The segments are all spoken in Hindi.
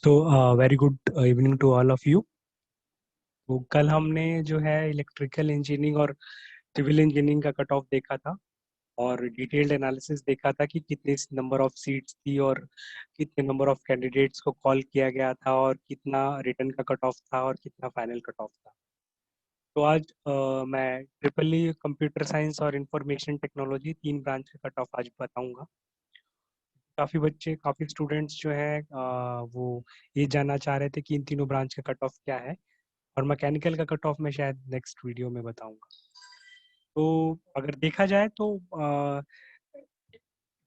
तो very good evening to all of you. तो कल हमने जो है इलेक्ट्रिकल इंजीनियरिंग और सिविल इंजीनियरिंग का कट ऑफ देखा था और डिटेल्ड एनालिसिस देखा था कि कितने नंबर ऑफ सीट्स थी और कितने नंबर ऑफ कैंडिडेट्स को कॉल किया गया था और कितना रिटर्न का कट ऑफ था और कितना फाइनल कट ऑफ था। तो आज मैं ट्रिपल ई कंप्यूटर साइंस और इंफॉर्मेशन टेक्नोलॉजी तीन ब्रांच का कट ऑफ आज बताऊंगा। काफ़ी बच्चे काफ़ी स्टूडेंट्स जो हैं वो ये जानना चाह रहे थे कि इन तीनों ब्रांच का कट ऑफ क्या है और मैकेनिकल का कट ऑफ मैं शायद नेक्स्ट वीडियो में बताऊंगा। तो अगर देखा जाए तो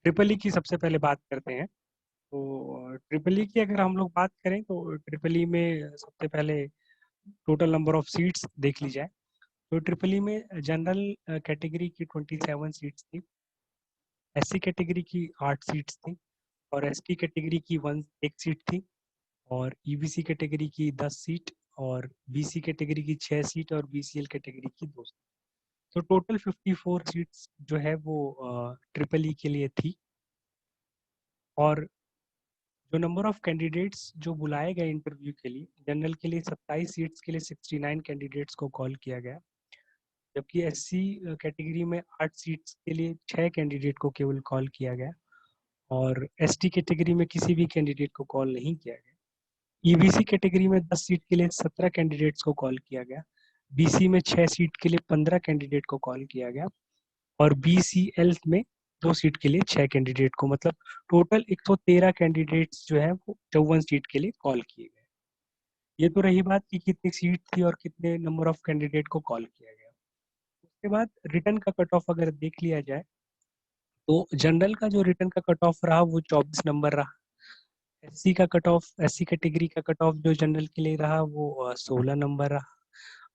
ट्रिपल ई की सबसे पहले बात करते हैं। तो ट्रिपल ई की अगर हम लोग बात करें तो ट्रिपल ई में सबसे पहले टोटल नंबर ऑफ सीट्स देख ली जाए। तो ट्रिपल ई में जनरल कैटेगरी की 27 सीट्स थी, एससी कैटेगरी की 8 सीट्स थी और एसटी कैटेगरी की एक सीट थी और ईबीसी कैटेगरी की 10 सीट और बीसी कैटेगरी की 6 सीट और बीसीएल कैटेगरी की 2 सीट। तो टोटल 54 सीट्स जो है वो ट्रिपल ई के लिए थी। और जो नंबर ऑफ कैंडिडेट्स जो बुलाए गए इंटरव्यू के लिए, जनरल के लिए 27 सीट्स के लिए 69 कैंडिडेट्स को कॉल किया गया, जबकि एससी कैटेगरी में 8 सीट्स के लिए 6 कैंडिडेट को केवल कॉल किया गया और एसटी कैटेगरी में किसी भी कैंडिडेट को कॉल नहीं किया गया। ईबीसी कैटेगरी में 10 सीट के लिए 17 कैंडिडेट्स को कॉल किया गया, बीसी में 6 सीट के लिए 15 कैंडिडेट को कॉल किया गया और बीसीएल में 2 सीट के लिए 6 कैंडिडेट को, मतलब टोटल 113 कैंडिडेट्स जो है वो 54 सीट के लिए कॉल किए गए। ये तो रही बात कि कितनी सीट थी और कितने नंबर ऑफ कैंडिडेट को कॉल किया गया। उसके बाद रिटर्न का कट ऑफ अगर देख लिया जाए तो जनरल का जो रिटर्न का कट ऑफ रहा वो 24 नंबर रहा। एससी का कट ऑफ, एससी कैटेगरी का कट ऑफ जो जनरल के लिए रहा वो 16 नंबर रहा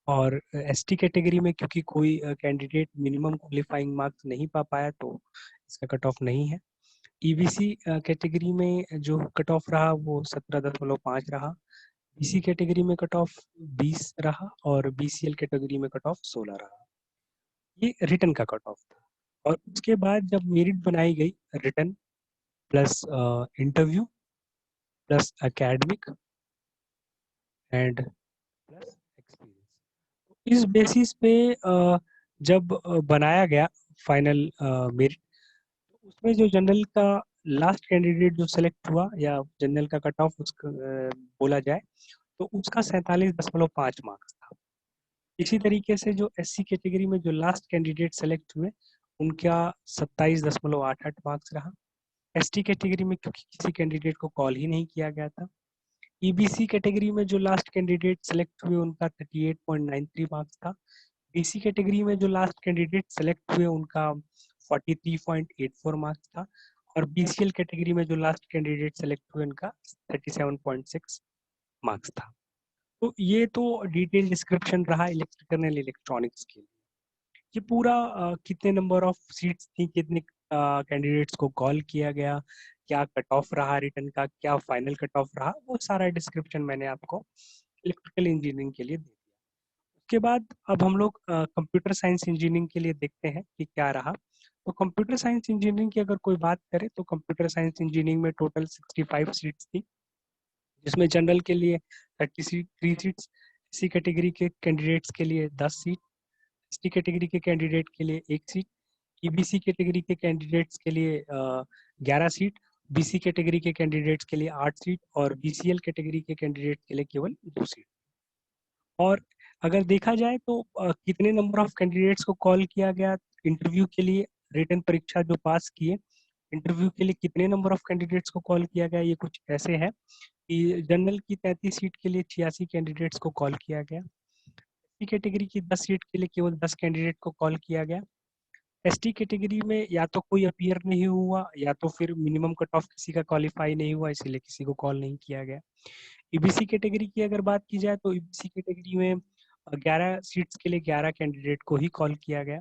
और एसटी कैटेगरी में क्योंकि कोई कैंडिडेट मिनिमम क्वालिफाइंग मार्क्स नहीं पा पाया तो इसका कट ऑफ नहीं है। ईबीसी कैटेगरी में जो कट ऑफ रहा वो 17.5 रहा, बीसी कैटेगरी में कट ऑफ 20 रहा और बीसीएल कैटेगरी में कट ऑफ 16 रहा। ये रिटर्न का कट ऑफ था। और उसके बाद जब मेरिट बनाई गई, return plus interview plus academic and plus experience, इस बेसिस पे जब बनाया गया फाइनल मेरिट, उसमें जो जनरल का लास्ट कैंडिडेट जो सेलेक्ट हुआ या जनरल का कट ऑफ उसका बोला जाए तो उसका 47.5 मार्क्स था। इसी तरीके से जो एससी कैटेगरी में जो लास्ट कैंडिडेट सेलेक्ट हुए उनका 27.88 मार्क्स रहा। एसटी कैटेगरी में क्योंकि किसी कैंडिडेट को कॉल ही नहीं किया गया था। ईबीसी कैटेगरी में जो लास्ट कैंडिडेट सेलेक्ट हुए उनका 38.93 मार्क्स था। बीसी कैटेगरी में जो लास्ट कैंडिडेट सेलेक्ट हुए उनका 43.84 मार्क्स था और बीसीएल कैटेगरी में जो लास्ट कैंडिडेट सेलेक्ट हुए उनका 37.6 मार्क्स था। तो ये तो डिटेल डिस्क्रिप्शन रहा इलेक्ट्रिकल एंड इलेक्ट्रॉनिक्स के लिए। ये पूरा कितने नंबर ऑफ सीट्स थी, कितने कैंडिडेट्स को कॉल किया गया, क्या कट ऑफ रहा रिटर्न का, क्या फाइनल कट ऑफ रहा, वो सारा डिस्क्रिप्शन मैंने आपको इलेक्ट्रिकल इंजीनियरिंग के लिए दे दिया। उसके बाद अब हम लोग कंप्यूटर साइंस इंजीनियरिंग के लिए देखते हैं कि क्या रहा। तो कंप्यूटर साइंस इंजीनियरिंग की अगर कोई बात करे तो कंप्यूटर साइंस इंजीनियरिंग में टोटल 65 सीट्स थी, जिसमें जनरल के लिए 3 सीट्स, सी कैटेगरी के कैंडिडेट्स के लिए 10 सीट, एसटी कैटेगरी के कैंडिडेट के लिए 1 सीट, ईबीसी कैटेगरी के कैंडिडेट्स के लिए 11 सीट, बीसी कैटेगरी के कैंडिडेट्स के लिए 8 सीट और बीसीएल कैटेगरी के कैंडिडेट के लिए केवल 2 सीट। और अगर देखा जाए तो कितने नंबर ऑफ कैंडिडेट्स को कॉल किया गया इंटरव्यू के लिए, रिटन परीक्षा जो पास किए, इंटरव्यू के लिए कितने नंबर ऑफ कैंडिडेट्स को कॉल किया गया, ये कुछ ऐसे है कि जनरल की 33 सीट के लिए 86 कैंडिडेट्स को कॉल किया गया, एससी कैटेगरी की 10 सीट के लिए केवल 10 कैंडिडेट को कॉल किया गया, एसटी कैटेगरी में या तो कोई अपीयर नहीं हुआ या तो फिर मिनिमम कट ऑफ किसी का क्वालिफाई नहीं हुआ इसलिए किसी को कॉल नहीं किया गया। ईबीसी कैटेगरी की अगर बात की जाए तो ईबीसी कैटेगरी में 11 सीट्स के लिए 11 कैंडिडेट को ही कॉल किया गया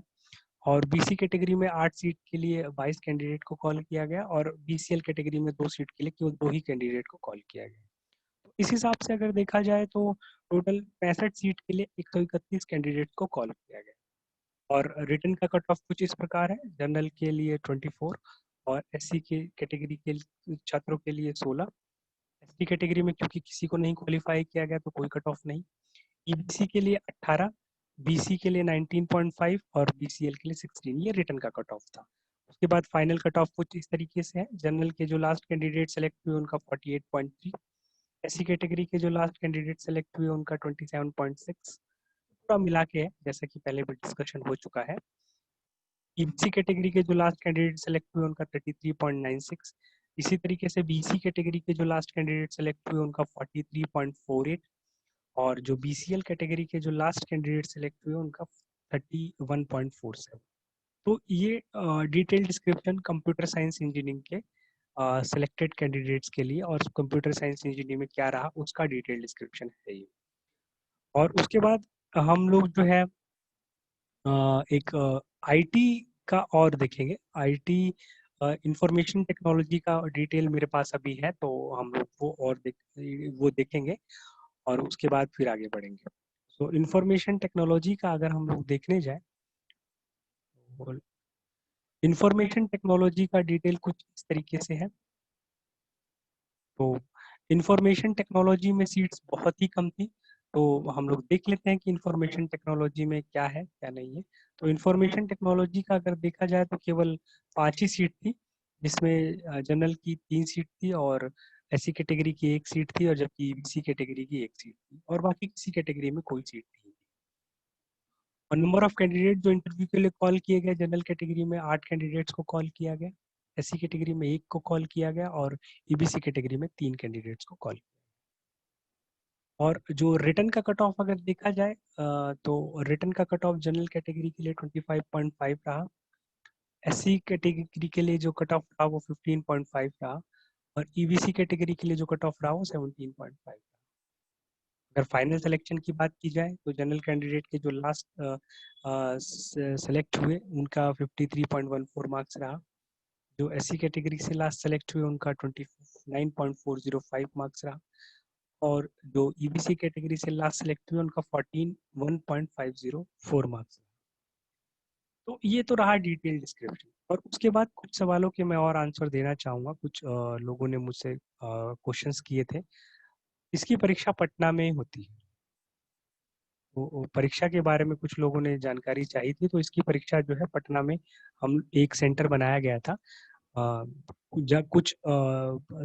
और बीसी कैटेगरी में 8 सीट के लिए 22 कैंडिडेट को कॉल किया गया और बीसीएल कैटेगरी में 2 सीट के लिए केवल 2 ही कैंडिडेट को कॉल किया गया। तो इस हिसाब से अगर देखा जाए तो टोटल 65 सीट के लिए 131 कैंडिडेट को कॉल किया गया। और रिटन का कट ऑफ कुछ इस प्रकार है, जनरल के लिए 24 और एससी के कैटेगरी के छात्रों के लिए 16, एसटी कैटेगरी में क्योंकि किसी को नहीं क्वालिफाई किया गया तो कोई कट ऑफ नहीं। ईबीसी के लिए 18, बीसी के लिए 19.5 और बीसीएल के लिए 16, ये रिटर्न का कट ऑफ था। उसके बाद फाइनल कट ऑफ कुछ इस तरीके से है। जनरल के जो लास्ट कैंडिडेट सेलेक्ट हुए उनका 48.3, एससी कैटेगरी के जो लास्ट कैंडिडेट सेलेक्ट हुए उनका 27.6, पूरा मिला के है जैसा कि पहले भी डिस्कशन हो चुका है। ईबीसी कैटेगरी के जो लास्ट कैंडिडेट सेलेक्ट हुए उनका 33.96, इसी तरीके से बीसी कैटेगरी के जो लास्ट कैंडिडेट सेलेक्ट हुए उनका 43.48 और जो बीसीएल कैटेगरी के जो लास्ट कैंडिडेट सेलेक्ट हुए उनका 31.47। तो ये detail description computer science engineering के सिलेक्टेड कैंडिडेट्स के लिए और कंप्यूटर साइंस इंजीनियरिंग में क्या रहा उसका डिटेल डिस्क्रिप्शन है ये। और उसके बाद हम लोग जो है एक आईटी का और देखेंगे। आईटी इंफॉर्मेशन टेक्नोलॉजी का डिटेल मेरे पास अभी है तो हम लोग वो देखेंगे और उसके बाद फिर आगे बढ़ेंगे। तो इंफॉर्मेशन टेक्नोलॉजी का अगर हम लोग देखने जाए, इंफॉर्मेशन टेक्नोलॉजी का डिटेल कुछ इस तरीके से है। तो इंफॉर्मेशन टेक्नोलॉजी में सीट्स बहुत ही कम थी, तो हम लोग देख लेते हैं कि इंफॉर्मेशन टेक्नोलॉजी में क्या है क्या नहीं है। तो इंफॉर्मेशन टेक्नोलॉजी का अगर देखा जाए तो केवल 5 ही सीट थी, जिसमें जनरल की 3 सीट थी और एससी कैटेगरी की 1 सीट थी और जबकि ईबीसी कैटेगरी की 1 सीट थी और बाकी किसी कैटेगरी में कोई सीट नहीं थी। और नंबर ऑफ कैंडिडेट जो इंटरव्यू के लिए कॉल किए गए, जनरल कैटेगरी में 8 कैंडिडेट्स को कॉल किया गया, एससी कैटेगरी में 1 को कॉल किया गया और ईबीसी कैटेगरी में 3 कैंडिडेट्स को कॉल। और जो रिटर्न का कट ऑफ अगर देखा जाए तो रिटर्न का कट ऑफ जनरल कैटेगरी के लिए 25.5 रहा, एससी कैटेगरी के लिए जो कट ऑफ रहा वो 15.5 रहा और ईबीसी कैटेगरी के लिए जो कट ऑफ रहा वो 17.5। अगर फाइनल सिलेक्शन की बात की जाए तो जनरल कैंडिडेट के जो लास्ट सेलेक्ट हुए उनका 53.14 मार्क्स रहा, जो एससी कैटेगरी से लास्ट सेलेक्ट हुए उनका 29.405 मार्क्स रहा और जो ईबीसी कैटेगरी से लास्ट सेलेक्ट हुए उनका 141.504 मार्क्स। तो ये तो रहा डिटेल डिस्क्रिप्शन। और उसके बाद कुछ सवालों के मैं और आंसर देना चाहूँगा। कुछ लोगों ने मुझसे क्वेश्चंस किए थे। इसकी परीक्षा पटना में होती है, तो परीक्षा के बारे में कुछ लोगों ने जानकारी चाहिए थी। तो इसकी परीक्षा जो है पटना में हम एक सेंटर बनाया गया था। कुछ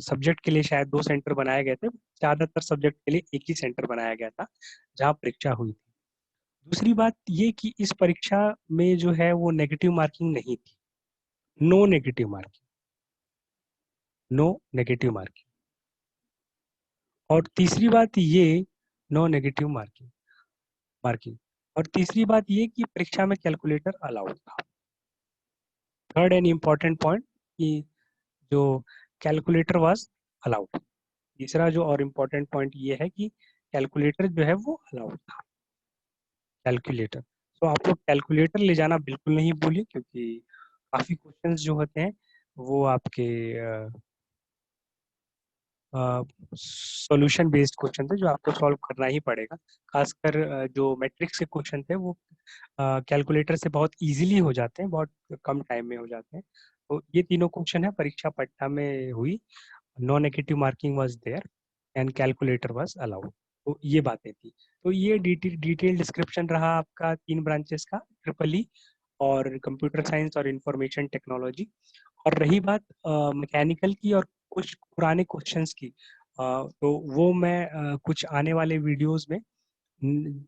सब्जेक्ट के लिए शायद 2 सेंटर बनाए गए थे, ज़्यादातर सब्जेक्ट के लिए एक ही सेंटर बनाया गया था जहाँ परीक्षा हुई थी। दूसरी बात ये कि इस परीक्षा में जो है वो नेगेटिव मार्किंग नहीं थी, no negative marking, no negative marking. और तीसरी बात ये नो नेगेटिव मार्किंग मार्किंग और तीसरी बात ये कि परीक्षा में कैलकुलेटर अलाउड था। थर्ड एंड इम्पॉर्टेंट पॉइंट कि जो कैलकुलेटर वाज अलाउड। तीसरा जो और इम्पोर्टेंट पॉइंट ये है कि कैलकुलेटर जो है वो अलाउड था। कैलकुलेटर, तो आप लोग कैलकुलेटर ले जाना बिल्कुल नहीं भूलिए, क्योंकि काफ़ी क्वेश्चंस जो होते हैं वो आपके सॉल्यूशन बेस्ड क्वेश्चन थे जो आपको सॉल्व करना ही पड़ेगा। खासकर जो मैट्रिक्स के क्वेश्चन थे वो कैलकुलेटर से बहुत इजीली हो जाते हैं, बहुत कम टाइम में हो जाते हैं। तो ये तीनों क्वेश्चन है परीक्षा पटना में हुई। No negative marking was there and calculator was allowed. तो ये बातें थी। तो ये डिटेल डिस्क्रिप्शन रहा आपका 3 ब्रांचेस का, ट्रिपल ई और कंप्यूटर साइंस और इंफॉर्मेशन टेक्नोलॉजी। और रही बात मैकेनिकल की और कुछ पुराने क्वेश्चंस की, तो वो मैं कुछ आने वाले वीडियोस में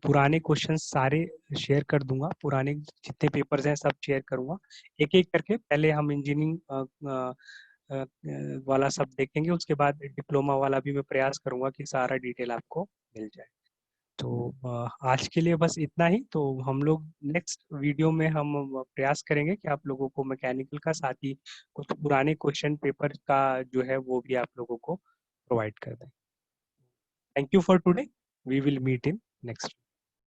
पुराने क्वेश्चंस सारे शेयर कर दूंगा। पुराने जितने पेपर्स हैं सब शेयर करूंगा एक एक करके। पहले हम इंजीनियरिंग वाला सब देखेंगे, उसके बाद डिप्लोमा वाला भी मैं प्रयास करूंगा कि सारा डिटेल आपको मिल जाए। तो आज के लिए बस इतना ही। तो हम लोग नेक्स्ट वीडियो में हम प्रयास करेंगे कि आप लोगों को मैकेनिकल का साथ ही कुछ पुराने क्वेश्चन पेपर का जो है वो भी आप लोगों को प्रोवाइड कर दें। Thank you for today, we will meet in next.